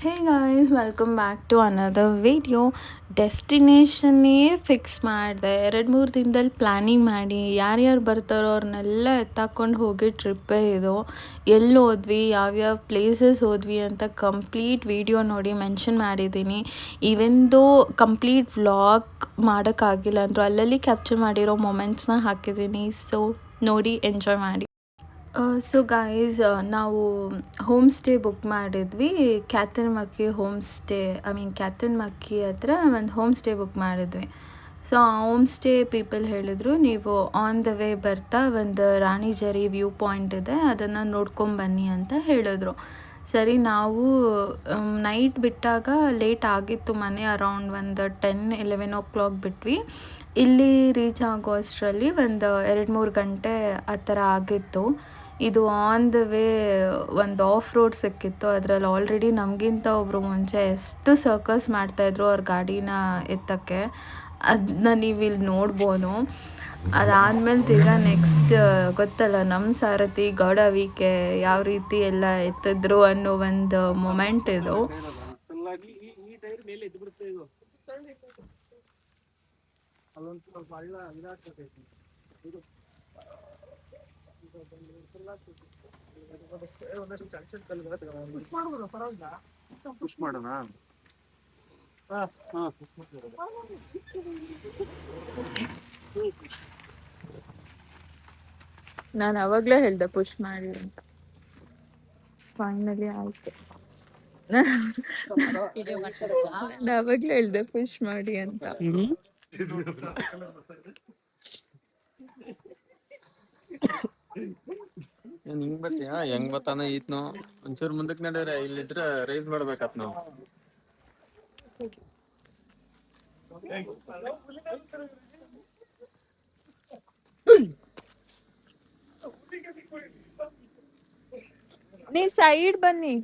Hey guys welcome back to another video. ಡೆಸ್ಟಿನೇಷನ್ನೇ fix ಮಾಡಿದೆ. 2-3 ದಿನದಲ್ಲಿ ಪ್ಲ್ಯಾನಿಂಗ್ ಮಾಡಿ ಯಾರ್ಯಾರು ಬರ್ತಾರೋ ಅವ್ರನ್ನೆಲ್ಲ ಎತ್ತಾಕೊಂಡು ಹೋಗಿ ಟ್ರಿಪ್ಪೇ ಇದು. ಎಲ್ಲಿ ಹೋದ್ವಿ, ಯಾವ್ಯಾವ ಪ್ಲೇಸಸ್ ಹೋದ್ವಿ ಅಂತ ಕಂಪ್ಲೀಟ್ ವಿಡಿಯೋ ನೋಡಿ ಮೆನ್ಷನ್ ಮಾಡಿದ್ದೀನಿ. ಇವೆಂದು ಕಂಪ್ಲೀಟ್ ವ್ಲಾಗ್ ಮಾಡೋಕ್ಕಾಗಿಲ್ಲ ಅಂದರು ಅಲ್ಲಲ್ಲಿ ಕ್ಯಾಪ್ಚರ್ ಮಾಡಿರೋ ಮೊಮೆಂಟ್ಸ್ನ ಹಾಕಿದ್ದೀನಿ. ಸೊ ನೋಡಿ ಎಂಜಾಯ್ ಮಾಡಿ. ಸೊ ಗಾಯ್ಸ್, ನಾವು ಹೋಮ್ ಸ್ಟೇ ಬುಕ್ ಮಾಡಿದ್ವಿ. ಕ್ಯಾತನಮಕ್ಕಿ ಹೋಮ್ ಸ್ಟೇ, ಕ್ಯಾತನಮಕ್ಕಿ ಹತ್ರ ಒಂದು ಹೋಮ್ ಸ್ಟೇ ಬುಕ್ ಮಾಡಿದ್ವಿ. ಸೊ ಆ ಹೋಮ್ ಸ್ಟೇ ಪೀಪಲ್ ಹೇಳಿದರು, ನೀವು ಆನ್ ದ ವೇ ಬರ್ತಾ ಒಂದು ರಾಣಿಜರಿ ವ್ಯೂ ಪಾಯಿಂಟ್ ಇದೆ, ಅದನ್ನು ನೋಡ್ಕೊಂಬನ್ನಿ ಅಂತ ಹೇಳಿದ್ರು. ಸರಿ, ನಾವು ನೈಟ್ ಬಿಟ್ಟಾಗ ಲೇಟ್ ಆಗಿತ್ತು. ಮನೆ ಅರೌಂಡ್ ಒಂದು 10-11 ಓ ಕ್ಲಾಕ್ ಬಿಟ್ವಿ. ಇಲ್ಲಿ ರೀಚ್ ಆಗೋ ಅಷ್ಟರಲ್ಲಿ ಒಂದು 2-3 ಗಂಟೆ ಆ ಥರ ಆಗಿತ್ತು. ಇದು ಆನ್ ದ ವೇ ಒಂದು ಆಫ್ ರೋಡ್ ಸಿಕ್ಕಿತ್ತು. ಅದರಲ್ಲಿ ಆಲ್ರೆಡಿ ನಮಗಿಂತ ಒಬ್ಬರು ಮುಂಚೆ ಎಷ್ಟು ಸರ್ಕಸ್ ಮಾಡ್ತಾಯಿದ್ರು ಅವ್ರ ಗಾಡಿನ ಎತ್ತಕ್ಕೆ, ಅದನ್ನ ನೀವು ಇಲ್ಲಿ ನೋಡ್ಬೋದು. ಅದಾದಮೇಲೆ ತಿರ್ಗಾ ನೆಕ್ಸ್ಟ್ ಗೊತ್ತಲ್ಲ, ನಮ್ಮ ಸಾರಥಿ ಗೌಡ ವಿಕೆ ಯಾವ ರೀತಿ ಎಲ್ಲ ಎತ್ತಿದ್ರು ಅನ್ನೋ ಒಂದು ಮೊಮೆಂಟ್ ಇದು. ಪುಷ್ ಮಾಡೋಣ. ನಾನು ಅವಾಗಲೇ ಹೇಳ್ದೆ ಪುಷ್ ಮಾಡಿ ಅಂತ. ಫೈನಲಿ ಆಯ್ತು. ನಾನು ಅವಾಗಲೇ ಹೇಳ್ದೆ ಪುಷ್ ಮಾಡಿ ಅಂತ. ಹಿಂಗ್ ಬತ್ತೀಯಾ? ಹೆಂಗ್ ಬತ್ತಾನ ಈತ್ನು ಒಂಚೂರು ಮುಂದಕ್ಕೆ ನಡೆದ್ರೆ ಇಲ್ಲಿದ್ರೆ ರೈಸ್ ಮಾಡ್ಬೇಕತ್ ನಾವು. ನೀವು ಸೈಡ್ ಬನ್ನಿ.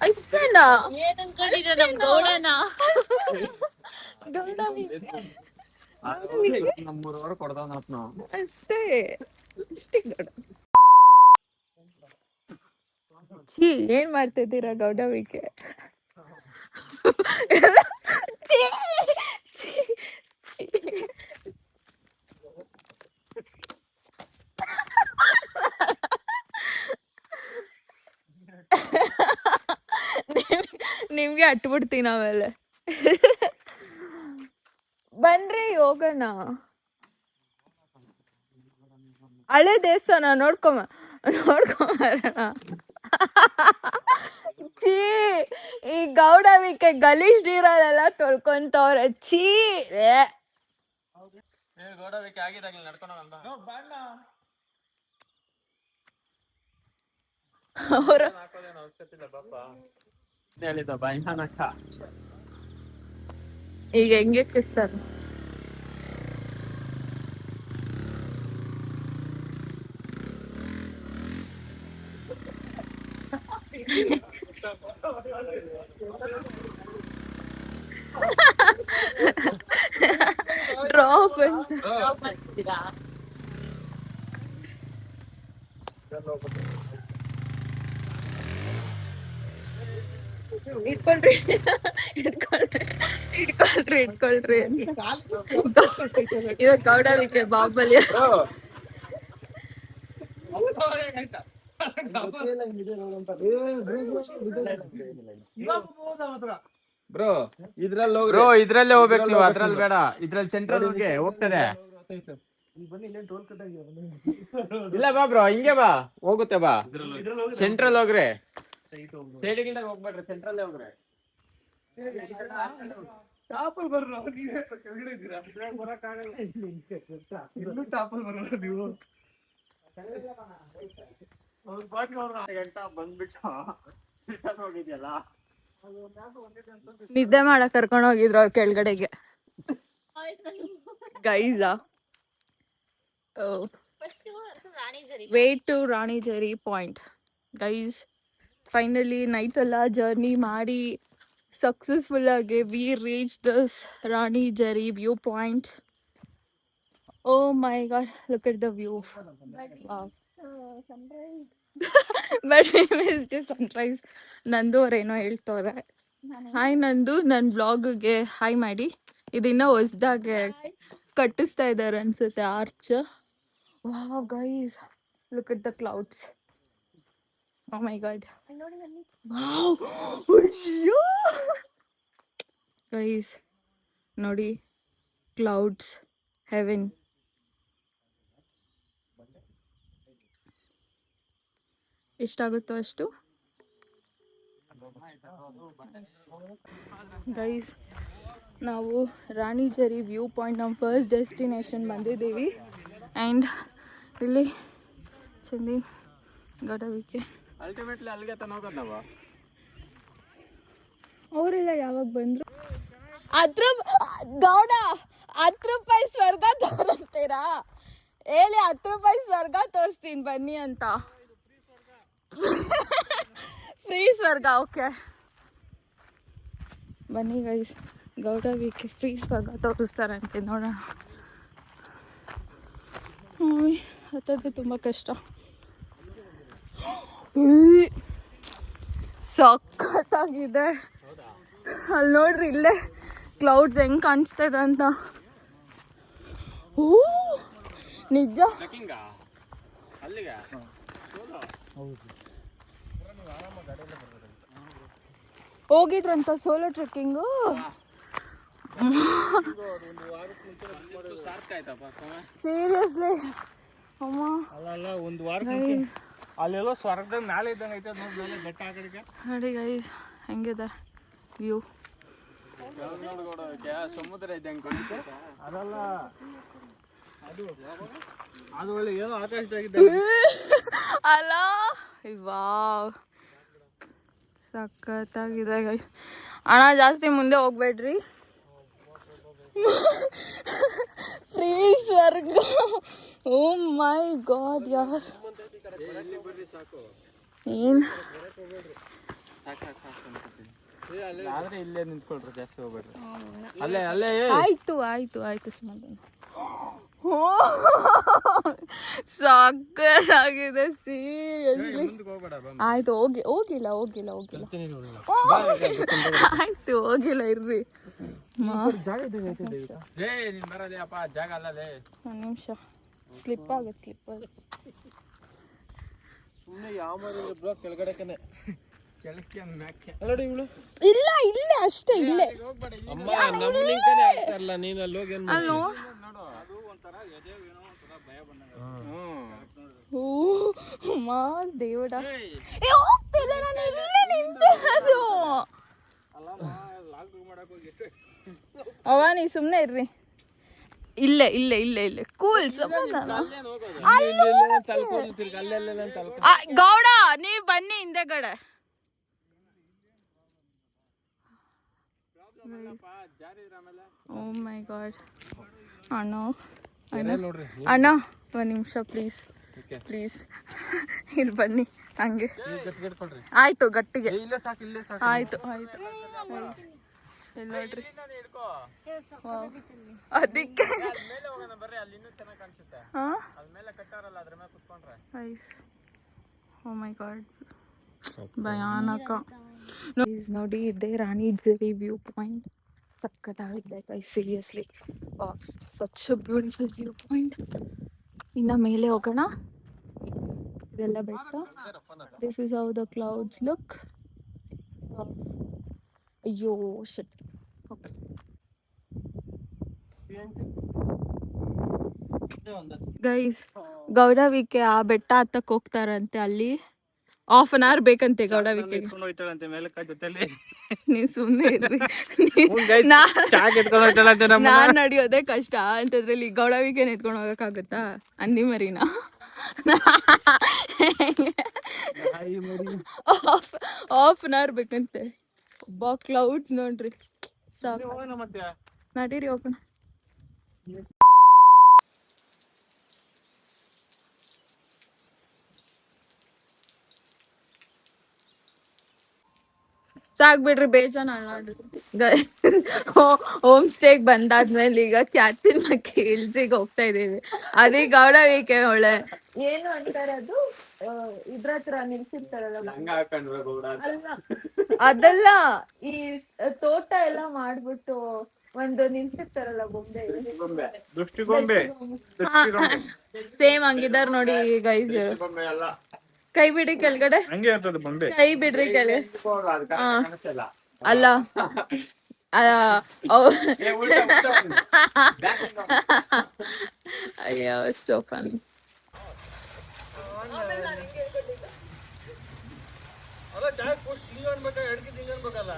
ಅಷ್ಟೇನಾ? ನಮ್ಮೂರವ್ರು ಕೊಡ್ದಾನತ್ ನಾವು ಅಷ್ಟೇ ಅಷ್ಟೇ ಗೌಡ. ಛೀ, ಏನ್ ಮಾಡ್ತಿದ್ದೀರಾ ಗೌಡವಿಕೆ? ನಿಮ್ಗೆ ಅಟ್ಬಿಡ್ತೀನಿ ಆಮೇಲೆ. ಬನ್ರಿ ಹೋಗೋಣ. ಹಳೆ ದೇವಸ್ಥಾನ ನೋಡ್ಕೊಂಬರೋಣ. ಛೀ, ಈ ಗೌಡವಿಕೆ ಗಲೀಜ್ ನೀರಲ್ಲೆಲ್ಲ ತೊಳ್ಕೊಂತವ್ರೆ. ಛೀ. ಗೋಡಬೇಕೆ ಆಗಿದಾಗಲಿ ನಡ್ಕೊಂಡು ಅವರು ಹೇಳಿದ ಭಯಾನಕ. ಈಗ ಹೆಂಗೆ ಕಿಸ್ತಾರೆ. ಡ್ರಾಪ್ ಇಟ್ಕೊಳ್ರಿ ಇವಾಗ ಗೌಡವಿಕೆ ಬಾಬಲಿ. ಬ್ರೋ ಇದ್ರಲ್ಲೇ ಹೋಗ್ಬೇಕು ನೀವು, ಅದ್ರಲ್ಲಿ ಬೇಡ. ಇದ್ರಲ್ಲಿ ಸೆಂಟ್ರಲ್ ಹೋಗ್ತದೆ. ಇಲ್ಲ ಬಾ ಬ್ರೋ, ಹಿಂಗೆ ಬಾ, ಹೋಗುತ್ತೆ ಬಾ. ಸೆಂಟ್ರಲ್ ಹೋಗ್ರೆ, ಸೈಡ್ಗಿಂದ ಹೋಗ್ಬೇಡ್ರಿ, ಸೆಂಟ್ರಲ್ ಹೋಗ್ರೆ. ಟಾಪಲ್ ಬರ್ರ ನೀವು ಹೋಗಿದ್ಯಲ್ಲ. ನಿದ್ದೆ ಮಾಡಕ್ ಕರ್ಕೊಂಡು ಹೋಗಿದ್ರು ಅವ್ರ ಕೆಳಗಡೆಗೆ. ಗೈಸಾ way to Ranijhari point. Guys, finally night ಎಲ್ಲ ಜರ್ನಿ ಮಾಡಿ ಸಕ್ಸಸ್ಫುಲ್ ಆಗಿ we reach this Rani Jhari view point. Oh my god, look at the view. But sunrise. ನಂದು ಅವ್ರೇನೋ ಹೇಳ್ತವ್ರೆ. ಹಾಯ್ ನಂದು, ನನ್ನ ಬ್ಲಾಗ್ಗೆ ಹಾಯ್ ಮಾಡಿ. ಇದನ್ನ ಹೊಸ್ದಾಗೆ ಕಟ್ಟಿಸ್ತಾ ಇದ್ದಾರೆ ಅನ್ಸುತ್ತೆ arch. Wow guys, look at the clouds. Oh my god, wow guys ನೋಡಿ, ಕ್ಲೌಡ್ಸ್, ಹೆವೆನ್. ಎಷ್ಟಾಗುತ್ತೋ ಅಷ್ಟು ಗೈಸ್. ನಾವು ರಾಣಿ ಜರಿ ವ್ಯೂ ಪಾಯಿಂಟ್ ನಮ್ಮ ಫಸ್ಟ್ ಡೆಸ್ಟಿನೇಷನ್ ಬಂದಿದ್ದೀವಿ. ಆ್ಯಂಡ್ ಇಲ್ಲಿ ಚಂದಿ ಗಡವಿಕೆ ಅಲ್ಟಿಮೇಟ್ಲಿ ಅಲ್ಲಿಗೆ ತನ ಹೋಗೋದು ನಾವು. ಅವರೆಲ್ಲ ಯಾವಾಗ ಬಂದರು? ಗೌಡ 10 ರೂಪಾಯಿ ಸ್ವರ್ಗ ತೋರಿಸ್ತೀರಾ ಹೇಳಿ? 10 ರೂಪಾಯಿ ಸ್ವರ್ಗ ತೋರಿಸ್ತೀನಿ ಬನ್ನಿ ಅಂತ. ಫ್ರೀ ಸ್ವರ್ಗ. ಓಕೆ ಬನ್ನಿ ಗೈಸ್, ಗೌಡವಿಕೆ ಫ್ರೀ ಸ್ವರ್ಗ ತೋರಿಸ್ತಾರಂತೆ, ನೋಡೋಣ. ಹತ್ತೋದು ತುಂಬ ಕಷ್ಟ. ಸಖತ್ತಾಗಿದೆ. ಅಲ್ಲಿ ನೋಡ್ರಿ, ಇಲ್ಲೇ ಕ್ಲೌಡ್ಸ್ ಹೆಂಗೆ ಕಾಣಿಸ್ತಾ ಇದೆ ಅಂತ. ನಿಜ ಹೋಗಿದ್ರಂತ ಸೋಲೋ ಟ್ರೆಕ್ಕಿಂಗು. ಸೀರಿಯಸ್ಲಿ ಅಮ್ಮ, ಒಂದು ವಾರ ಅಲ್ಲೆಲ್ಲೋ ಸ್ವರ್ಗದಾಗ ಮ್ಯಾಲೆ ಇದ್ದಂಗೆ ಐತೆ ನೋಡಿ, ಬೆಟ್ಟ ಆ ಕಡೆಗೆ ನೋಡಿ ಗೈಸ್ ಹೆಂಗಿದೆ ವ್ಯೂ. ಸಮುದ್ರ ಇದ್ದಂಗೆ ಅದಲ್ಲ, ಅದು ಒಳ್ಳೆ ಏನೋ ಆಕಾಶದಾಗಿದ್ದ ಅಲ್ಲ. ವಾವ್ ಸಖತ್ತಾಗಿದೆ ಗೈಸ್. ಅಣ್ಣ ಜಾಸ್ತಿ ಮುಂದೆ ಹೋಗ್ಬೇಡ್ರಿ. ಫ್ರೀ ಸ್ವರ್ಗ. ಓ ಮೈ ಗಾಡ್ ಯಾರ್ ಏನ್ ಆದ್ರೆ ಇಲ್ಲೇ ನಿಂತ್ಕೊಳ್ರಿ, ಜಾಸ್ತಿ ಹೋಗ್ಬೇಡ್ರಿ. ಅಲ್ಲೇ ಅಲ್ಲೇ ಆಯ್ತು ಆಯ್ತು ಆಯ್ತು ಸಮಾಧಾನ. ಸಾಕಾಗಿದೆ ಸೀರಿಯಸ್ಲಿ. ಆಯ್ತು ಹೋಗಿಲ್ಲ ಆಯ್ತು ಹೋಗಿಲ್ಲ ಇರ್ರಿ. ಜಾಗ ಅಲ್ಲೇ ಒಂದು ನಿಮಿಷ, ಸ್ಲಿಪ್ ಆಗುತ್ತೆ. ಸುಮ್ಮನೆ ಯಾವ ಬ್ಲಾಕ್ ಕೆಳಗಡೆಕನೆ ಇಲ್ಲ ಇಲ್ಲೇ ಅಷ್ಟೇ, ಇಲ್ಲೇ ದೇವಡ ಹೋಗ್ತಿಲ್ಲ, ನಾನು ಇಲ್ಲೇ ನಿಂತಿರೋದು. ಅವ ನೀ ಸುಮ್ಮನೆ ಇರ್ರಿ. ಇಲ್ಲೇ ಕೂಲ್ ಸಮಾಧಾನ. ಗೌಡ ನೀವ್ ಬನ್ನಿ ಹಿಂದೆಗಡೆ. ಓ ಮೈ ಗಾಡ್. ಅಣ್ಣ ಒಂದು ನಿಮಿಷ ಪ್ಲೀಸ್ ಇಲ್ಲಿ ಬನ್ನಿ ಹಂಗೆ. ಆಯ್ತು ಗಟ್ಟಿಗೆ ಆಯ್ತು ಇಲ್ಲಿ ನೋಡ್ರಿ. ಅದಕ್ಕೆ ಓ ಮೈ ಗಾಡ್ ಭಯಾನಕ. ನೋಡಿ ಇದೇ ರಾಣಿ ಜರಿ ವ್ಯೂ ಪಾಯಿಂಟ್. ಸಕ್ಕತ್ತಾಗಿದೆ guys, seriously such beautiful view point. ಇನ್ನು ಮೇಲೆ ಹೋಗೋಣ. ಇದೆಲ್ಲ ಬೆಟ್ಟ. This is how the clouds look. ಅಯ್ಯೋ ಶಿಟ್. ಓಕೆ ಗೈಸ್, ಗೌಡವಿಕೆ ಆ ಬೆಟ್ಟ ಹತ್ತಕ್ಕೆ ಹೋಗ್ತಾರಂತೆ. ಅಲ್ಲಿ 1/2 hour ಬೇಕಂತೆ ಗೌಡವಿಕೆ. ನೀವು ಸುಮ್ಮನೆ ಇರ್ರಿ. ನಾನ್ ನಡೆಯೋದೇ ಕಷ್ಟ ಅಂತದ್ರಲ್ಲಿ ಗೌಡವಿಕೆ ಎತ್ಕೊಂಡು ಹೋಗಕ್ಕಾಗುತ್ತಾ? ಅಂದಿ ಮರಿನ ಹಾಫ್ ಅನ್ ಅವರ್ ಬೇಕಂತೆ. ಕ್ಲೌಡ್ಸ್ ನೋಡ್ರಿ ಸಾಕು. ನಡೀರಿ ಹೋಗೋಣ. ಸಾಕ್ ಬಿಡ್ರಿ ಬೇಜಾನ್ ಹೋಮ್ ಸ್ಟೇಗ್ ಬಂದಾದ್ಮೇಲೆ ಈಗ ಕ್ಯಾಟಿನ್ ಹಿಲ್ಸಿಗೆ ಹೋಗ್ತಾ ಇದೀವಿ. ಅದೀಗ ಗೌಡವಿಕೆ ಒಳ್ಳೆ ಏನು ಅಂತಾರೆ ಅದು ಇದ್ರ ಹತ್ರ ನಿಲ್ಸಿರ್ತಾರಲ್ಲ ಅಲ್ಲ ಅದೆಲ್ಲ ಈ ತೋಟ ಎಲ್ಲ ಮಾಡ್ಬಿಟ್ಟು ಒಂದು ನಿಲ್ಸಿರ್ತಾರಲ್ಲ ಬೊಂಬೆ ದೃಷ್ಟಿಗೊಂಬೆ ಸೇಮ್ ಹಂಗಿದಾರ ನೋಡಿ ಗೈಸ್. ಕೈ ಬಿಡ್ರಿ ಕೆಳಗಡೆ, ಹಂಗೆ ಇರ್ತದೆ ಬೊಂಬೆ. ಕೈ ಬಿಡ್ರಿ ಕೆಳಗೆ. ಅಲ್ಲ ಅಯ್ಯೋ so funny. ಅಲ್ಲ ಚಾಯ್ ಪುಸ್ಟ್ ಹಿಂಗ ಅನ್ಬೇಕ ಎಡ್ಕಿ ಹಿಂಗ ಅನ್ಬೇಕಲ್ಲ.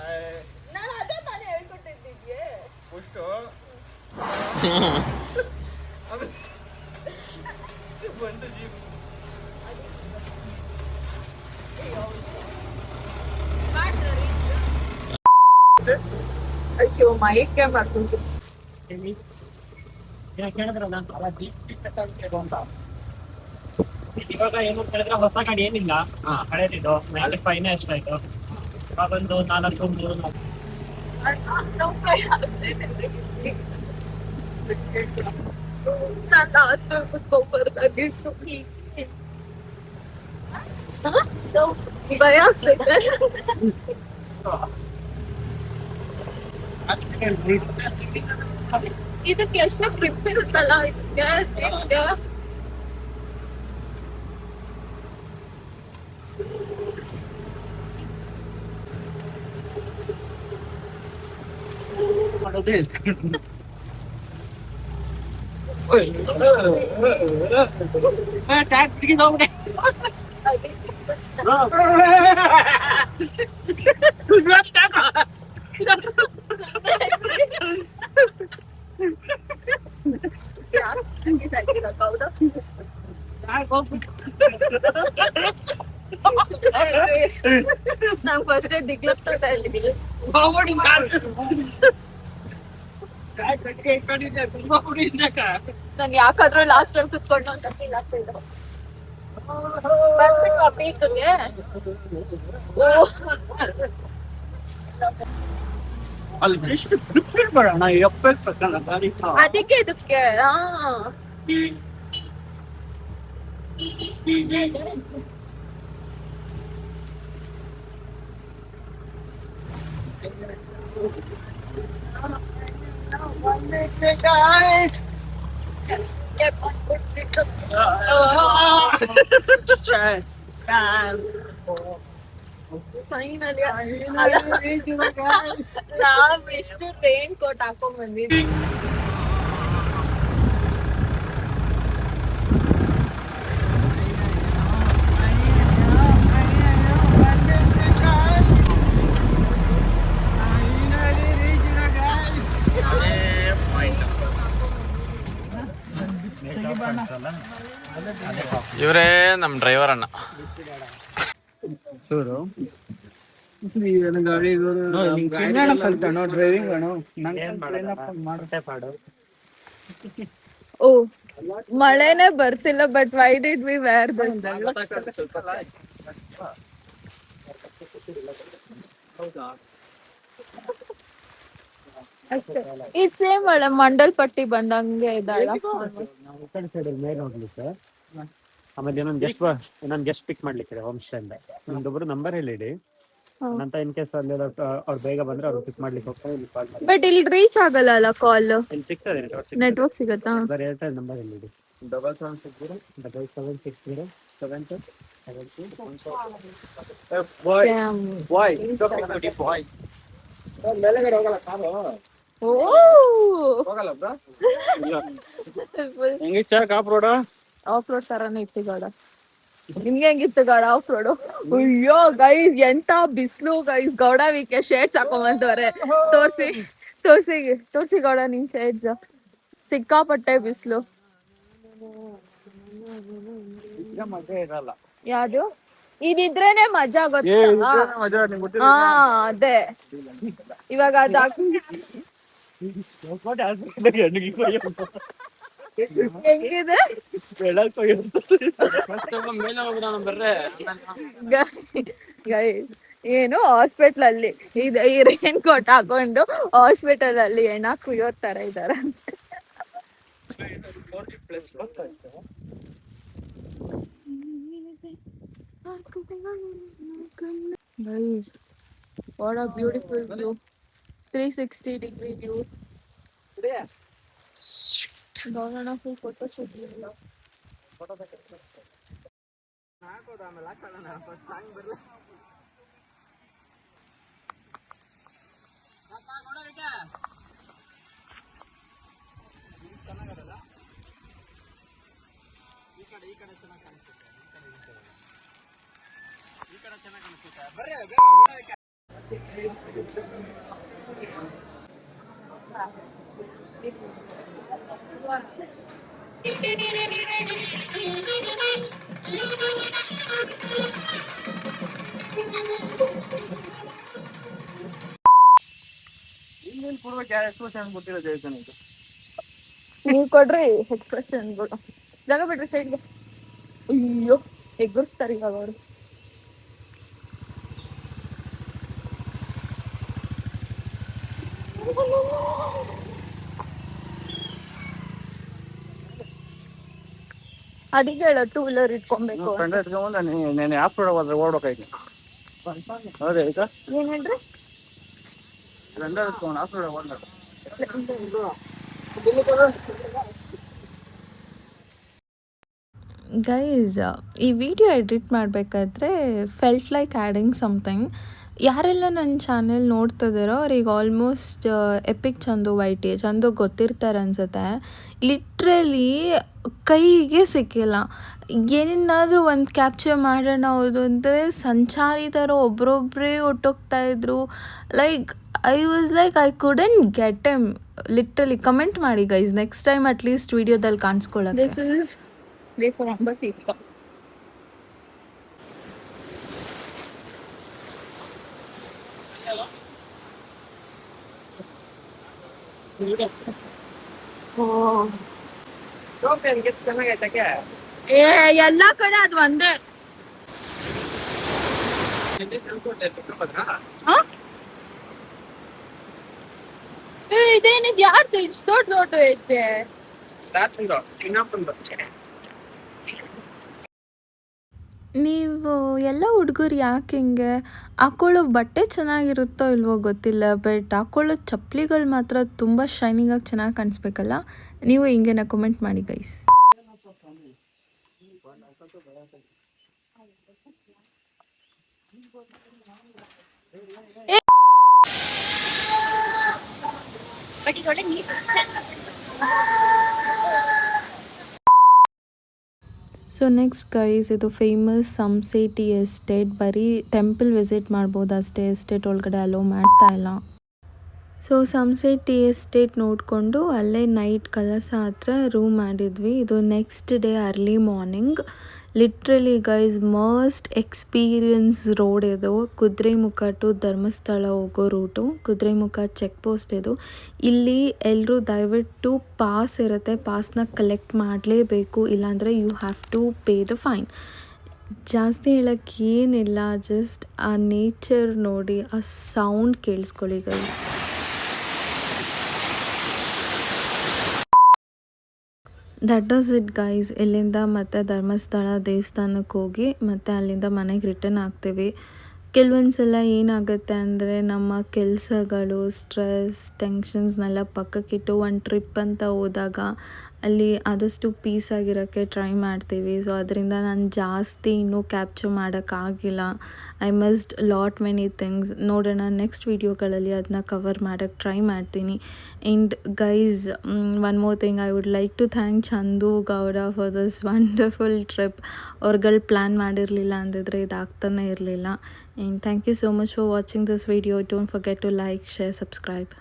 ನಾನು ಅದೇ ತಾನೇ ಹೇಳ್ಕೊಟ್ಟಿದ್ದಿದ್ದೆ ಪುಸ್ಟ್ ಬಂದು ಜೀಪ್ ಅಯ್ಯೋ ಮೈಕೆ ಮಾಡ್ಕೊಂಡು ಕೇಳಿದ್ರಲ್ಲ ಇವಾಗ ಏನು ಕೇಳಿದ್ರೆ ಹೊಸ ಗಾಡಿ ಏನಿಲ್ಲ, ಹಳೇದಿದ್ದು 95 ಎಷ್ಟಾಯ್ತು. ಇವಾಗ ಒಂದು 400 ನನ್ನ ಹಾಸ್ಟೆಲ್ ಕುತ್ಕೊಂಡ್ಬರ್ದಾಗಿತ್ತು. ಭಯ ಆಗ್ತೈತೆ. ಇದಕ್ಕೆ ಎಷ್ಟು ಟ್ರಿಪ್ ಇರುತ್ತಲ್ಲ ಇದಕ್ಕೆ ಮಾಡೋದೇ ನಂಗೆ ಫಸ್ಟ್ ದಿಗ್ಲಪ್ತಾ ಇಲ್ಲಿ ನಾನು ಯಾಕಾದ್ರೂ ಲಾಸ್ಟ್ ಟೈಮ್ ಕುತ್ಕೊಂಡು ಅಂತ ಫೀಲ್ ಆಗ್ತಿದ್ದೆ. ಬಂದ್ಬಿಟ್ಟು ಪೀಕ್ಗೆ ಅಲ್ಲಿ ಎಷ್ಟು ಪ್ರಿಪೇರ್ ಮಾಡೋಣ ಅದಕ್ಕೆ ಇದಕ್ಕೆ ಫೈನಲಿ ನಾವ್ ಎಷ್ಟು ರೈನ್ ಕೋಟ್ ಹಾಕೊಂಡ್ ಬಂದಿದ್ವಿ. ಇವರೇ ನಮ್ ಡ್ರೈವರ್ ಅಣ್ಣ. ಓ ಮಳೆನೆ ಬರ್ತಿಲ್ಲ, but why did we wear this? ಇದು ಸೇಮ್ ಒಳ್ಳೆ ಮಂಡಲ್ ಪಟ್ಟಿ ಬಂದಂಗೆ ಇದಲ್ಲ. ಮೇಲೆ ಹೋಗ್ಲಿಕ್ಕೆ ಆಮೇಲೆ ಇನ್ನೊಂದು ಗೆಸ್ಟ್ ಪಿಕ್ ಮಾಡ್ಲಿಕ್ಕೆ ಹೋಮ್ ಸ್ಟೇ ಇಂದ ನಿಮ್ದೊಬ್ರು ನಂಬರ್ ಹೇಳಿಡಿ. ನಂತ ಇನ್ ಕೇಸ್ ಅಲ್ಲಿ ಅವ್ರು ಬೇಗ ಬಂದ್ರೆ ಅವ್ರು ಪಿಕ್ ಮಾಡ್ಲಿಕ್ಕೆ ಹೋಗ್ತಾರೆ. ಇಲ್ಲಿ ಕಾಲ್ ಮಾಡಿ. ಬಟ್ ಇಲ್ಲಿ ರೀಚ್ ಆಗಲ್ಲ ಅಲ್ಲ ಕಾಲ್? ಇಲ್ಲಿ ಸಿಗ್ತದೆ ನೆಟ್ವರ್ಕ್ ಸಿಗತ್ತಾ? ಬರೀ ಏರ್ಟೆಲ್ ನಂಬರ್ ಹೇಳಿಡಿ. 7760 ಮೇಲೆಗಡೆ ಹೋಗಲ್ಲ ಕಾರು. ಓ ಹೋಗಲ್ಲ ಬ್ರೋ. ಹೆಂಗಿತ್ತ ಕಾಪ್ ರೋಡ? ಆಫ್ ರೋಡ್ ತರಾನೇ ಇತ್ತು ಗಾಡ. ನಿಮ್ಗೆ ಹೆಂಗಿತ್ತು ಗಾಡ ಆಫ್ ರೋಡು? ಅಯ್ಯೋ ಗೈಸ್ ಎಂತ ಬಿಸ್ಲು ಗೈಸ್. ಗೌಡ ವಿಕೆ ಶೇಡ್ಸ್ ಹಾಕೊಂಬಂತವ್ರೆ. ತೋರ್ಸಿ ತೋರ್ಸಿ ತೋರ್ಸಿ ಗೌಡ ನಿಮ್ ಶೇಡ್ಸ್. ಸಿಕ್ಕಾಪಟ್ಟೆ ಬಿಸ್ಲು. ಮಜಾ ಇರಲ್ಲ. ಯಾವ್ದು ಇದಿದ್ರೇನೆ ಮಜಾ ಗೊತ್ತಾ? ಹಾ ಅದೇ ಇವಾಗ ಅದ ಹೆಂಗಿದೆ ಮೇಲೆ ಹೋಗ್ಬಿಡೋಣ ಬರ್ರೆ. ಗೈಸ್ ಏನು ಹಾಸ್ಪಿಟಲ್ ಅಲ್ಲಿ ಈ ರೈನ್ ಕೋಟ್ ಹಾಕೊಂಡು ಹಾಸ್ಪಿಟಲ್ ಅಲ್ಲಿ ಹೆಣ ಕುಯ್ಯೋರ್ ತರ ಇದಾರೆ. Guys, what a beautiful view. 360-degree view. ನೋಡೋಣ full photo shoot ಇಲ್ಲ. ಇನ್ನೇನು ಕೊಡ್ಬೇಕು, ಯಾವ ಎಕ್ಸ್ಪ್ರೆಷನ್ ಗೊತ್ತಿಲ್ಲ ಜಯಕನ್ ಇದು. ನೀವು ಕೊಡ್ರಿ ಎಕ್ಸ್ಪ್ರೆಷನ್ ಜಾಗ ಬಿಡ್ರಿ ಸೈಡ್ಗೆ. ಅಯ್ಯೋ ಎಗ್ಗಿಸ್ತಾರೆ ಇವಾಗ ಅವರು. ಅದಕ್ಕೆ ಹೇಳ 2 ವೀಲರ್ ಇಟ್ಕೊಬೇಕು. ಕಂಡ ಇಟ್ಕೊಂಬಂದ ನೀನು ಆಫ್ ರೋಡ್ ಹೋದ್ರೆ ಓಡ್ಬೇಕಾಯ್ತು. ಹೌದಾ ಆಯ್ತಾ? ಏನ್ ಹೇಳ್ರಿ? ಗಂಡ ಇಟ್ಕೊಂಡು ಆಫ್ ರೋಡ್ ಓಡ್ಲ. ಗೈಸ್, ಈ ವಿಡಿಯೋ ಎಡಿಟ್ ಮಾಡಬೇಕಾದ್ರೆ ಫೆಲ್ಟ್ ಲೈಕ್ ಆ್ಯಡಿಂಗ್ ಸಮಥಿಂಗ್. ಯಾರೆಲ್ಲ ನನ್ನ ಚಾನೆಲ್ ನೋಡ್ತಿದ್ದಾರೋ ಅವ್ರಿಗೆ ಆಲ್ಮೋಸ್ಟ್ ಎಪಿಕ್ ಚಂದು ವೈಟಿ ಚಂದು ಗೊತ್ತಿರ್ತಾರೆ ಅನ್ಸುತ್ತೆ. ಲಿಟ್ರಲಿ ಕೈಗೆ ಸಿಕ್ಕಿಲ್ಲ. ಏನಾದರೂ ಒಂದು ಕ್ಯಾಪ್ಚರ್ ಮಾಡೋಣ ಹೌದು ಅಂದರೆ ಸಂಚಾರಿ ಥರ ಒಬ್ರೊಬ್ಬರೇ ಹೊಟ್ಟೋಗ್ತಾಯಿದ್ರು. Like I was like I couldn't get em. Literally comment ಮಾಡಿ ಗೈಸ್, ನೆಕ್ಸ್ಟ್ ಟೈಮ್ ಅಟ್ಲೀಸ್ಟ್ ವಿಡಿಯೋದಲ್ಲಿ ಕಾಣಿಸ್ಕೊಳ್ಳೋದು. This is way for Ambatirtha. ಎಲ್ಲ ಕಡೆ ಅದು ಒಂದೇ. ಇದೇನಿದ್ ಯಾರ್ದು ಇಷ್ಟು ದೊಡ್ಡ ಐತೆ? ನೀವು ಎಲ್ಲ ಹುಡುಗರು ಯಾಕೆ ಹಿಂಗೆ ಹಾಕೊಳ್ಳೋ ಬಟ್ಟೆ ಚೆನ್ನಾಗಿರುತ್ತೋ ಇಲ್ವೋ ಗೊತ್ತಿಲ್ಲ, ಬಟ್ ಹಾಕೊಳ್ಳೋ ಚಪ್ಪಲಿಗಳು ಮಾತ್ರ ತುಂಬ ಶೈನಿಂಗಾಗಿ ಚೆನ್ನಾಗಿ ಕಾಣಿಸ್ಬೇಕಲ್ಲ. ನೀವು ಹಿಂಗೇನ ಕಮೆಂಟ್ ಮಾಡಿ ಗೈಸ್. ಸೊ ನೆಕ್ಸ್ಟ್ ಗೈಸ್, ಇದು ಫೇಮಸ್ ಸಂಸೆ ಟೀ ಎಸ್ಟೇಟ್. ಬರೀ ಟೆಂಪಲ್ ವಿಸಿಟ್ ಮಾಡ್ಬೋದು ಅಷ್ಟೇ, ಎಸ್ಟೇಟ್ ಒಳಗಡೆ ಅಲೋ ಮಾಡ್ತಾ ಇಲ್ಲ. ಸೊ ಸಂಸೆ ಟೀ ಎಸ್ಟೇಟ್ ನೋಡಿಕೊಂಡು ಅಲ್ಲೇ ನೈಟ್ ಕಲಸ ಹತ್ರ ರೂಮ್ ಮಾಡಿದ್ವಿ. ಇದು next day early morning. Literally guys must experience road ಇದು. ಕುದುರೆಮುಖ ಟು ಧರ್ಮಸ್ಥಳ ಹೋಗೋ ರೂಟು. ಕುದುರೆಮುಖ ಚೆಕ್ ಪೋಸ್ಟ್ ಇದು. ಇಲ್ಲಿ ಎಲ್ಲರೂ ದಯವಿಟ್ಟು ಪಾಸ್ ಇರುತ್ತೆ, ಪಾಸ್ನ ಕಲೆಕ್ಟ್ ಮಾಡಲೇಬೇಕು, ಇಲ್ಲಾಂದರೆ you have to pay the fine. ಜಾಸ್ತಿ ಹೇಳೋಕ್ಕೆ ಏನಿಲ್ಲ, ಜಸ್ಟ್ ಆ ನೇಚರ್ ನೋಡಿ, ಆ ಸೌಂಡ್ ಕೇಳಿಸ್ಕೊಳ್ಳಿ guys. That does it guys. ಇಲ್ಲಿಂದ ಮತ್ತೆ ಧರ್ಮಸ್ಥಳ ದೇವಸ್ಥಾನಕ್ಕೆ ಹೋಗಿ ಮತ್ತೆ ಅಲ್ಲಿಂದ ಮನೆಗೆ ರಿಟರ್ನ್ ಆಗ್ತೀವಿ. ಕೆಲವೊಂದು ಸಲ ಏನಾಗುತ್ತೆ ಅಂದರೆ ನಮ್ಮ ಕೆಲಸಗಳು, ಸ್ಟ್ರೆಸ್, ಟೆನ್ಷನ್ಸ್ನೆಲ್ಲ ಪಕ್ಕಕ್ಕಿಟ್ಟು ಒಂದು ಟ್ರಿಪ್ ಅಂತ ಹೋದಾಗ ಅಲ್ಲಿ ಆದಷ್ಟು ಪೀಸಾಗಿರೋಕ್ಕೆ ಟ್ರೈ ಮಾಡ್ತೀವಿ. ಸೊ ಅದರಿಂದ ನಾನು ಜಾಸ್ತಿ ಇನ್ನೂ ಕ್ಯಾಪ್ಚರ್ ಮಾಡೋಕ್ಕಾಗಿಲ್ಲ. I must lot many things. ನೋಡೋಣ ನೆಕ್ಸ್ಟ್ ವೀಡಿಯೋಗಳಲ್ಲಿ ಅದನ್ನ ಕವರ್ ಮಾಡೋಕ್ಕೆ ಟ್ರೈ ಮಾಡ್ತೀನಿ. And guys, one more thing, I would like to thank Chandu Gowda for this wonderful trip. ಅವ್ರುಗಳು ಪ್ಲ್ಯಾನ್ ಮಾಡಿರಲಿಲ್ಲ ಅಂದಿದ್ರೆ ಇದಾಗ್ತಾನೆ ಇರಲಿಲ್ಲ. And thank you so much for watching this video. Don't forget to like, share, subscribe.